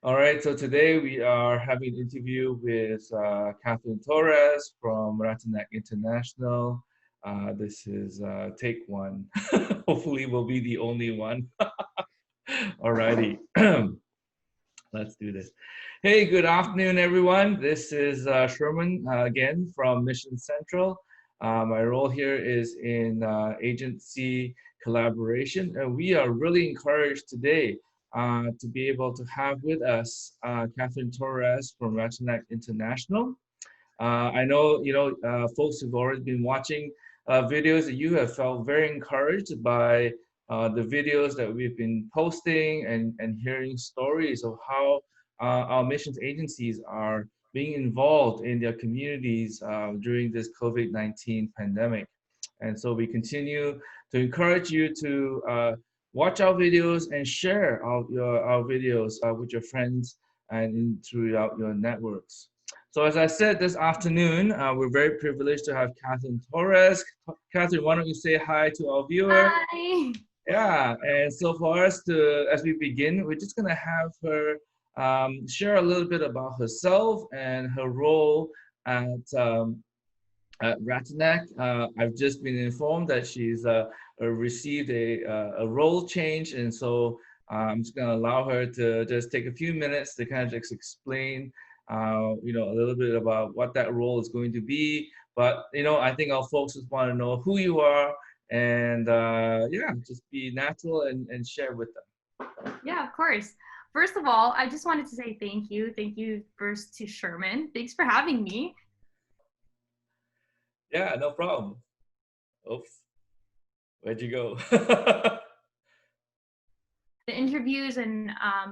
All right, so today we are having an interview with Catherine Torres from Ratanak International. This is take one. Hopefully, we'll be the only one. All righty, let's do this. Hey, good afternoon, everyone. This is Sherman again from Mission Central. My role here is in agency collaboration, and we are really encouraged today to be able to have with us Catherine Torres from Ratanaks International. I know, folks who've already been watching videos that you have felt very encouraged by the videos that we've been posting and hearing stories of how our missions agencies are being involved in their communities during this COVID-19 pandemic. And so we continue to encourage you to watch our videos and share our videos with your friends and throughout your networks. So as I said this afternoon, we're very privileged to have Catherine Torres. Catherine, why don't you say hi to our viewer? Hi. Yeah, and so for us to, as we begin, we're just gonna have her share a little bit about herself and her role at Ratanak. I've just been informed that she's received a role change, and so I'm just going to allow her to just take a few minutes to kind of just explain, a little bit about what that role is going to be. But I think our folks just want to know who you are, and yeah, just be natural and share with them. Yeah, of course. First of all, I just wanted to say thank you. Thank you first to Sherman. Thanks for having me. Yeah, no problem. Oops, where'd you go? The interviews and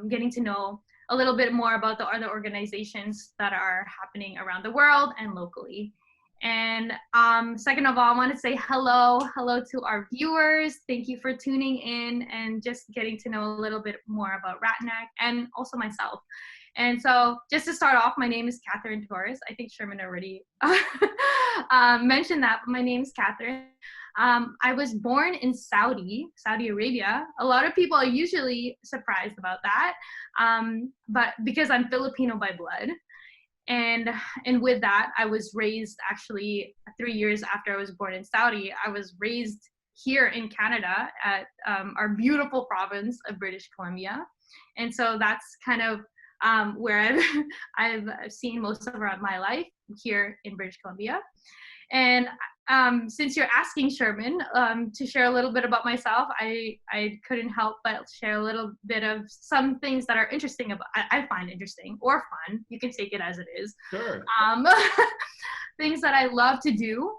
getting to know a little bit more about the other organizations that are happening around the world and locally. And second of all, I want to say hello to our viewers. Thank you for tuning in and just getting to know a little bit more about Ratanak and also myself. And so just to start off, my name is Catherine Torres. I think Sherman already mentioned that, but my name is Catherine. I was born in Saudi Arabia. A lot of people are usually surprised about that, but because I'm Filipino by blood. And with that, I was raised actually 3 years after I was born in Saudi. I was raised here in Canada at our beautiful province of British Columbia. And so that's kind of where I've seen most of my life here in British Columbia. And since you're asking Sherman to share a little bit about myself, I couldn't help but share a little bit of some things that are interesting about I find interesting or fun. You can take it as it is. Sure. Things that I love to do.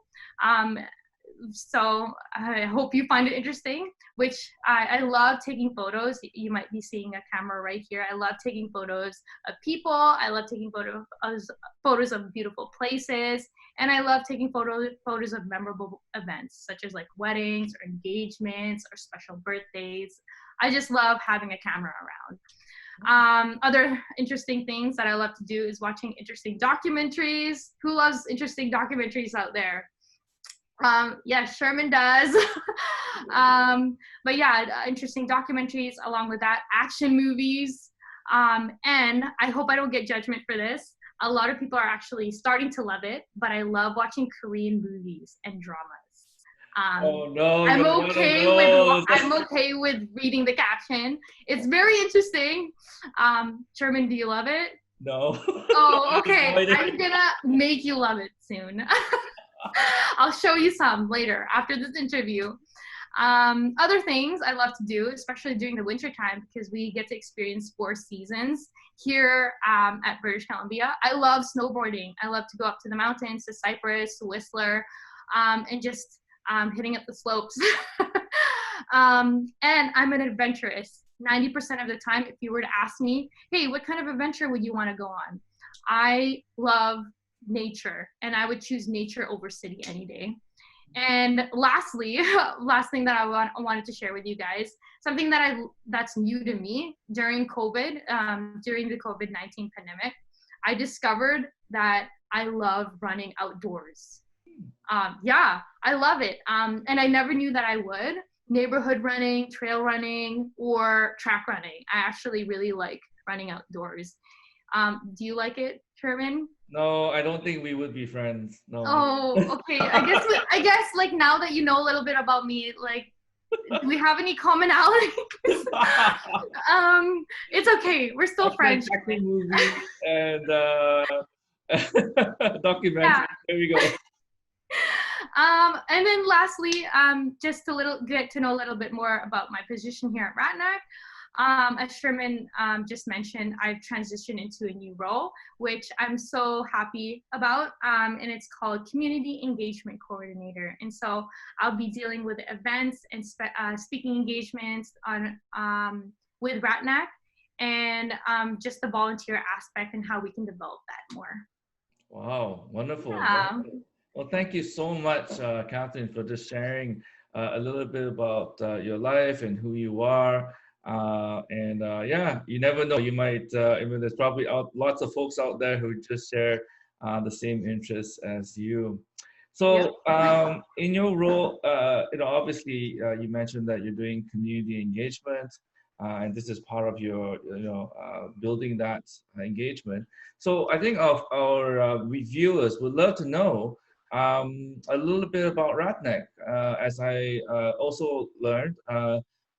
So I hope you find it interesting, which I love taking photos. You might be seeing a camera right here. I love taking photos of people. I love taking photos of beautiful places. And I love taking photos of memorable events, such as like weddings or engagements or special birthdays. I just love having a camera around. Other interesting things that I love to do is watching interesting documentaries. Who loves interesting documentaries out there? Yeah, Sherman does. But yeah, interesting documentaries along with that, action movies. And I hope I don't get judgment for this. A lot of people are actually starting to love it, but I love watching Korean movies and dramas. Oh no! I'm okay with reading the caption. It's very interesting. Sherman, do you love it? No. Oh, okay. I'm gonna make you love it soon. I'll show you some later after this interview. Other things I love to do, especially during the winter time, because we get to experience 4 seasons here at British Columbia. I love snowboarding. I love to go up to the mountains, to Cyprus, to Whistler, and just hitting up the slopes. And I'm an adventurous. 90% of the time, if you were to ask me, hey, what kind of adventure would you want to go on? I love nature, and I would choose nature over city any day. And lastly, last thing that I wanted to share with you guys, something that's new to me during COVID, during the COVID-19 pandemic, I discovered that I love running outdoors. Yeah, I love it. And I never knew that I would. Neighborhood running, trail running, or track running. I actually really like running outdoors. Do you like it, Sherman? No, I don't think we would be friends. No. Oh, okay. I guess like now that you know a little bit about me, like, do we have any commonality? It's okay. We're still friends. Acting movies and Yeah. documentaries. There we go. And then lastly, just to get to know a little bit more about my position here at Ratanak. As Sherman just mentioned, I've transitioned into a new role, which I'm so happy about, and it's called Community Engagement Coordinator. And so I'll be dealing with events and speaking engagements on with Ratanak, and just the volunteer aspect and how we can develop that more. Wow, wonderful. Yeah. Wonderful. Well, thank you so much, Catherine, for just sharing a little bit about your life and who you are. Yeah, you never know. You might, I mean, there's probably lots of folks out there who just share the same interests as you. So, in your role, obviously, you mentioned that you're doing community engagement, and this is part of your, building that engagement. So, I think of our reviewers would love to know a little bit about Ratanak. As I also learned,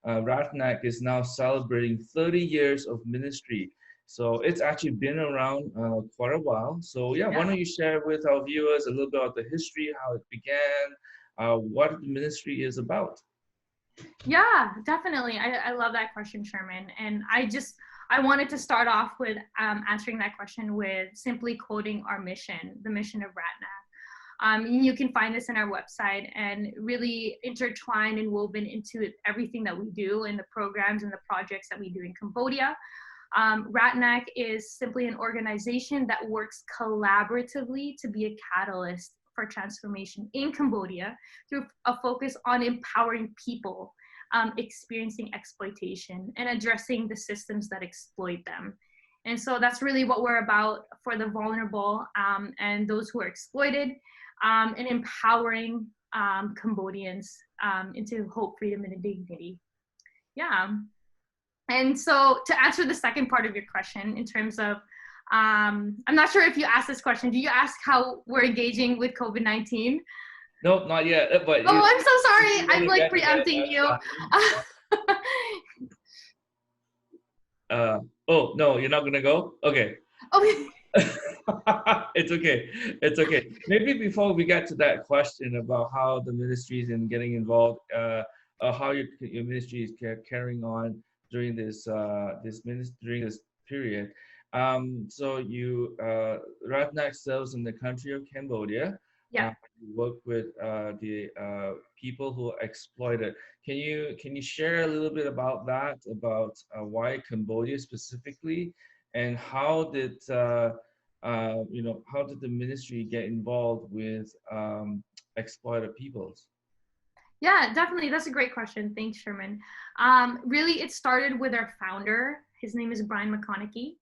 Ratanak is now celebrating 30 years of ministry. So it's actually been around quite a while. So yeah, why don't you share with our viewers a little bit about the history, how it began, what the ministry is about? Yeah, definitely. I love that question, Sherman. And I wanted to start off with answering that question with simply quoting our mission, the mission of Ratanak. You can find this in our website, and really intertwined and woven into everything that we do in the programs and the projects that we do in Cambodia. Ratanak is simply an organization that works collaboratively to be a catalyst for transformation in Cambodia through a focus on empowering people experiencing exploitation and addressing the systems that exploit them. And so that's really what we're about for the vulnerable and those who are exploited, and empowering Cambodians into hope, freedom, and dignity. Yeah. And so to answer the second part of your question in terms of, I'm not sure if you asked this question. Do you ask how we're engaging with COVID-19? Nope, not yet. But oh, I'm so sorry. I'm like preempting you. Oh, no, you're not going to go? Okay. Okay. It's okay. It's okay. Maybe before we get to that question about how the ministry is in getting involved, how your ministry is carrying on during this during this period. So you Ratanak serves in the country of Cambodia. Yeah. You work with the people who are exploited. Can you share a little bit about that? About why Cambodia specifically, and how did how did the ministry get involved with exploited peoples? Yeah, definitely. That's a great question. Thanks, Sherman. Really, it started with our founder. His name is Brian McConaughey,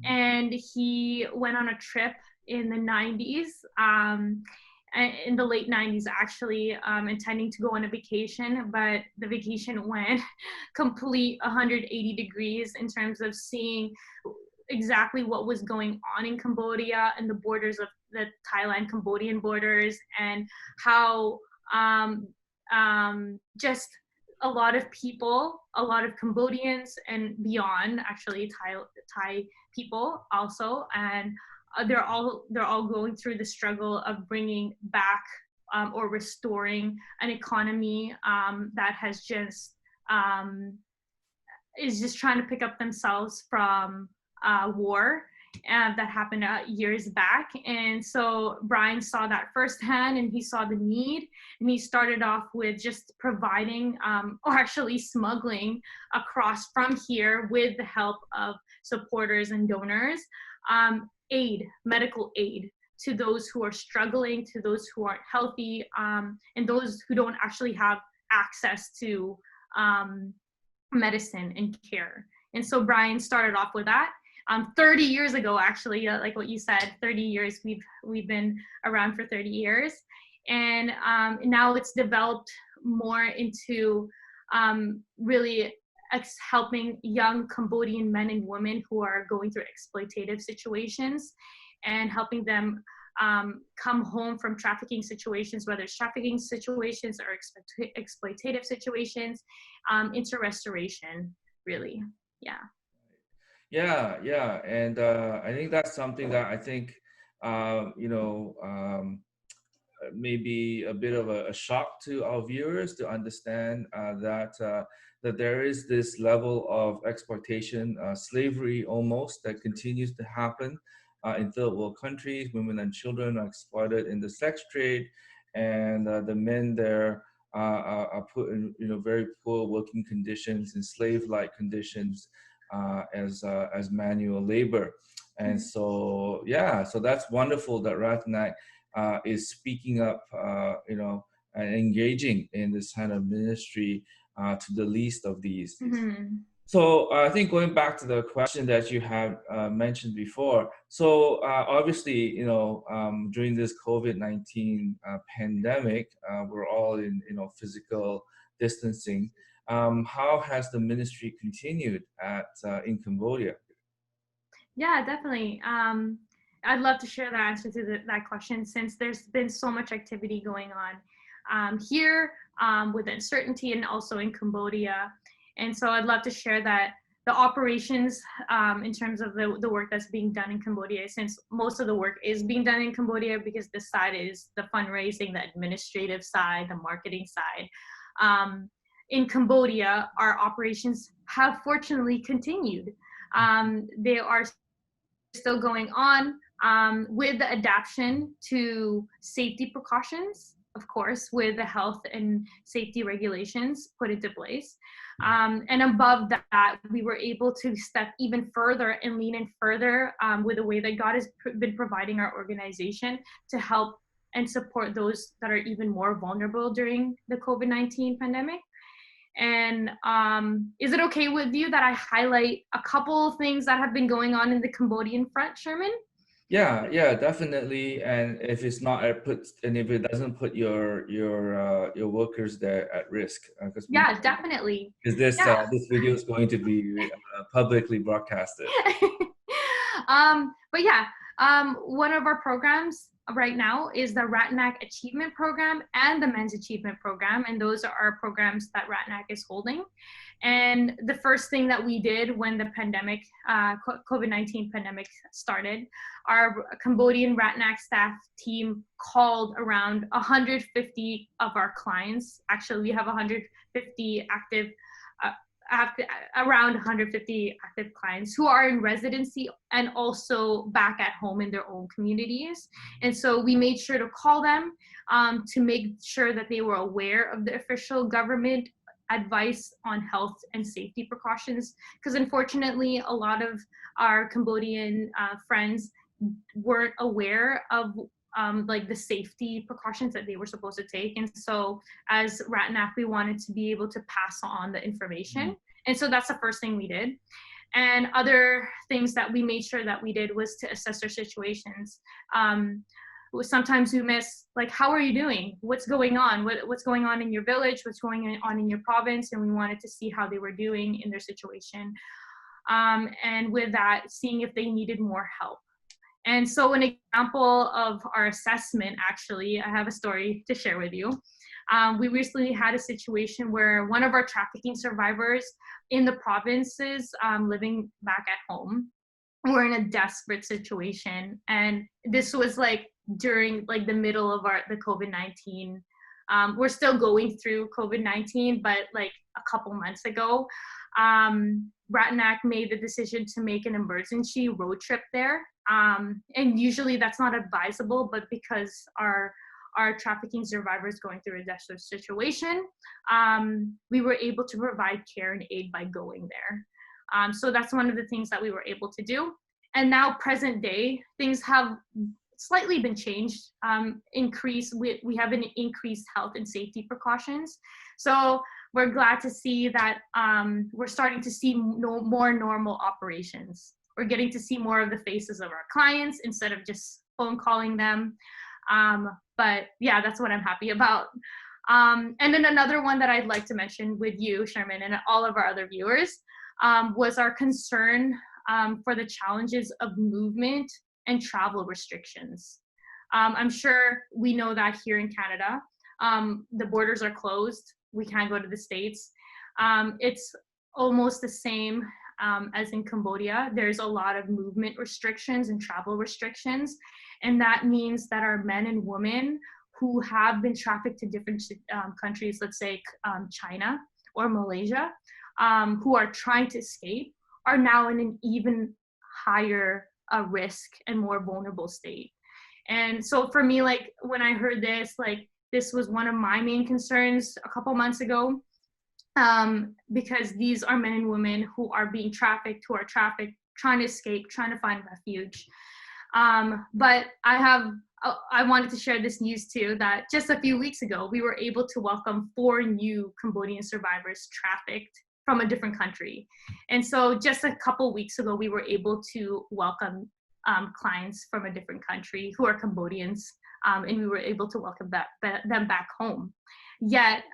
and he went on a trip in the 90s, in the late 90s, actually, intending to go on a vacation, but the vacation went complete 180 degrees in terms of seeing exactly what was going on in Cambodia and the borders of the Thailand-Cambodian borders, and how just a lot of people, a lot of Cambodians and beyond, actually Thai people also, and they're all going through the struggle of bringing back or restoring an economy that has just is just trying to pick up themselves from war that happened years back. And so Brian saw that firsthand, and he saw the need, and he started off with just providing or actually smuggling across from here with the help of supporters and donors, medical aid to those who are struggling, to those who aren't healthy, and those who don't actually have access to medicine and care. And so Brian started off with that. 30 years ago, actually, like what you said, 30 years, we've been around for 30 years. And now it's developed more into really helping young Cambodian men and women who are going through exploitative situations and helping them come home from trafficking situations, whether it's trafficking situations or exploitative situations, into restoration, really. Yeah. Yeah, and I think that's something that I think maybe a bit of a shock to our viewers to understand that there is this level of exploitation, slavery almost, that continues to happen in third world countries. Women and children are exploited in the sex trade, and the men there are put in very poor working conditions, in slave-like conditions, as manual labor. And so so that's wonderful that Ratanak is speaking up, and engaging in this kind of ministry to the least of these. Mm-hmm. So I think going back to the question that you have mentioned before, so obviously, during this COVID-19 pandemic, we're all in, physical distancing. How has the ministry continued in Cambodia? Yeah, definitely. I'd love to share the answer to that question, since there's been so much activity going on here with uncertainty, and also in Cambodia. And so I'd love to share that the operations in terms of the work that's being done in Cambodia, since most of the work is being done in Cambodia, because this side is the fundraising, the administrative side, the marketing side. In Cambodia, our operations have fortunately continued. They are still going on with the adaptation to safety precautions, of course, with the health and safety regulations put into place. And above that, we were able to step even further and lean in further with the way that God has been providing our organization to help and support those that are even more vulnerable during the COVID-19 pandemic. And is it okay with you that I highlight a couple of things that have been going on in the Cambodian front, Sherman? Yeah, definitely. And if it's not if it doesn't put your workers there at risk, because Yeah, definitely. because this video is going to be publicly broadcasted. But yeah, one of our programs right now is the Ratanak Achievement Program and the Men's Achievement Program, and those are programs that Ratanak is holding. And the first thing that we did when the pandemic, COVID-19 pandemic started, our Cambodian Ratanak staff team called around 150 of our clients. Actually, we have 150 around 150 active clients who are in residency and also back at home in their own communities. And so we made sure to call them to make sure that they were aware of the official government advice on health and safety precautions, because unfortunately a lot of our Cambodian friends weren't aware of like the safety precautions that they were supposed to take. And so as Ratanak, we wanted to be able to pass on the information. And so that's the first thing we did. And other things that we made sure that we did was to assess their situations. Sometimes we miss, like, how are you doing? What's going on? What's going on in your village? What's going on in your province? And we wanted to see how they were doing in their situation. And with that, seeing if they needed more help. And so an example of our assessment, actually, I have a story to share with you. We recently had a situation where one of our trafficking survivors in the provinces living back at home were in a desperate situation. And this was like during like the middle of the COVID-19. We're still going through COVID-19, but like a couple months ago, Ratanak made the decision to make an emergency road trip there. And usually that's not advisable, but because our trafficking survivors going through a desperate situation, we were able to provide care and aid by going there. So that's one of the things that we were able to do. And now present day, things have slightly been changed. We have an increased health and safety precautions. So we're glad to see that we're starting to see more normal operations. We're getting to see more of the faces of our clients instead of just phone calling them. But yeah, that's what I'm happy about. And then another one that I'd like to mention with you, Sherman, and all of our other viewers, was our concern for the challenges of movement and travel restrictions. I'm sure we know that here in Canada, the borders are closed. We can't go to the States. It's almost the same as in Cambodia. There's a lot of movement restrictions and travel restrictions. And that means that our men and women who have been trafficked to different countries, let's say China or Malaysia, who are trying to escape, are now in an even higher risk and more vulnerable state. And so for me, like when I heard this, like this was one of my main concerns a couple months ago, because these are men and women who are being trafficked, who are trafficked, trying to escape, trying to find refuge. But I wanted to share this news too, that just a few weeks ago, we were able to welcome 4 new Cambodian survivors trafficked from a different country. And so just a couple weeks ago, we were able to welcome clients from a different country who are Cambodians, and we were able to welcome them back home. Yet,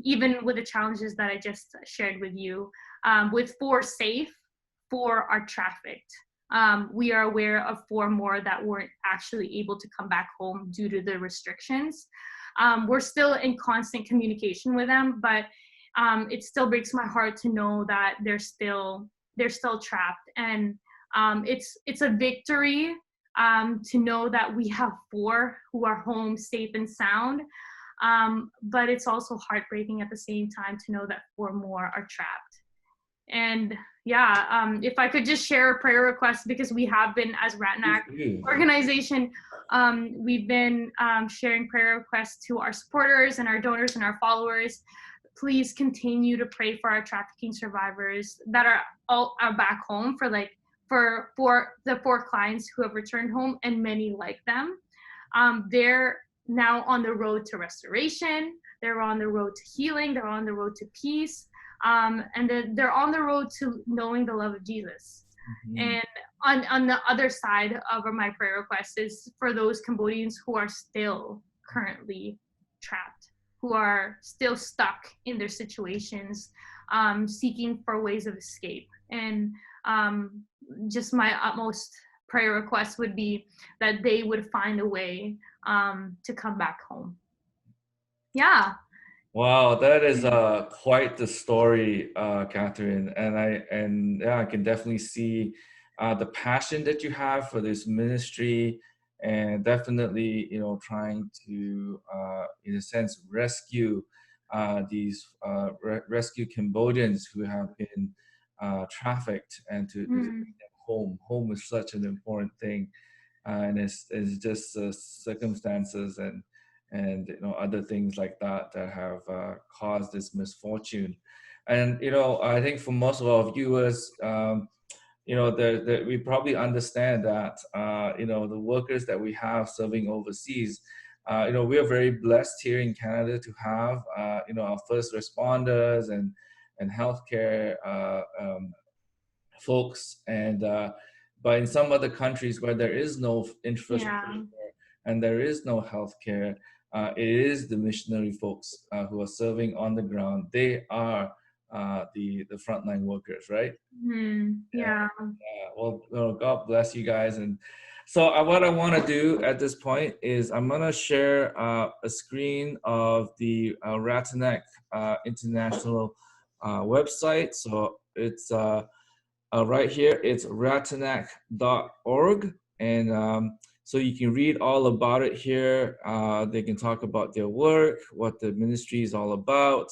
even with the challenges that I just shared with you, with 4 safe, 4 are trafficked. We are aware of 4 more that weren't actually able to come back home due to the restrictions. We're still in constant communication with them, but it still breaks my heart to know that they're still trapped. And it's a victory to know that we have 4 who are home safe and sound. But it's also heartbreaking at the same time to know that 4 more are trapped. And yeah, if I could just share a prayer request, because we have been, as Ratanak organization, we've been sharing prayer requests to our supporters and our donors and our followers. Please continue to pray for our trafficking survivors that are back home, for the 4 clients who have returned home and many like them. They're now on the road to restoration. They're on the road to healing. They're on the road to peace. And they're on the road to knowing the love of Jesus. Mm-hmm. And on the other side of my prayer request is for those Cambodians who are still currently trapped, who are still stuck in their situations, seeking for ways of escape. And just my utmost prayer request would be that they would find a way to come back home. Yeah. Wow, that is quite the story, Catherine, and I can definitely see the passion that you have for this ministry, and definitely trying to in a sense rescue these rescue Cambodians who have been trafficked, and to bring them home. Home is such an important thing, and it's just circumstances and other things like that have caused this misfortune. And I think for most of our viewers, we probably understand that the workers that we have serving overseas, we are very blessed here in Canada to have our first responders and healthcare folks, and but in some other countries where there is no infrastructure and there is no healthcare, it is the missionary folks who are serving on the ground. They are the frontline workers, right? Yeah. Well, God bless you guys. And so what I want to do at this point is I'm going to share a screen of the Ratanak International website. So it's right here. It's ratanak.org. And so you can read all about it here. They can talk about their work, what the ministry is all about,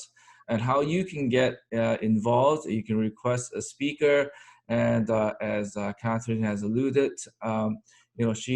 and how you can get involved. You can request a speaker. And as Catherine has alluded, she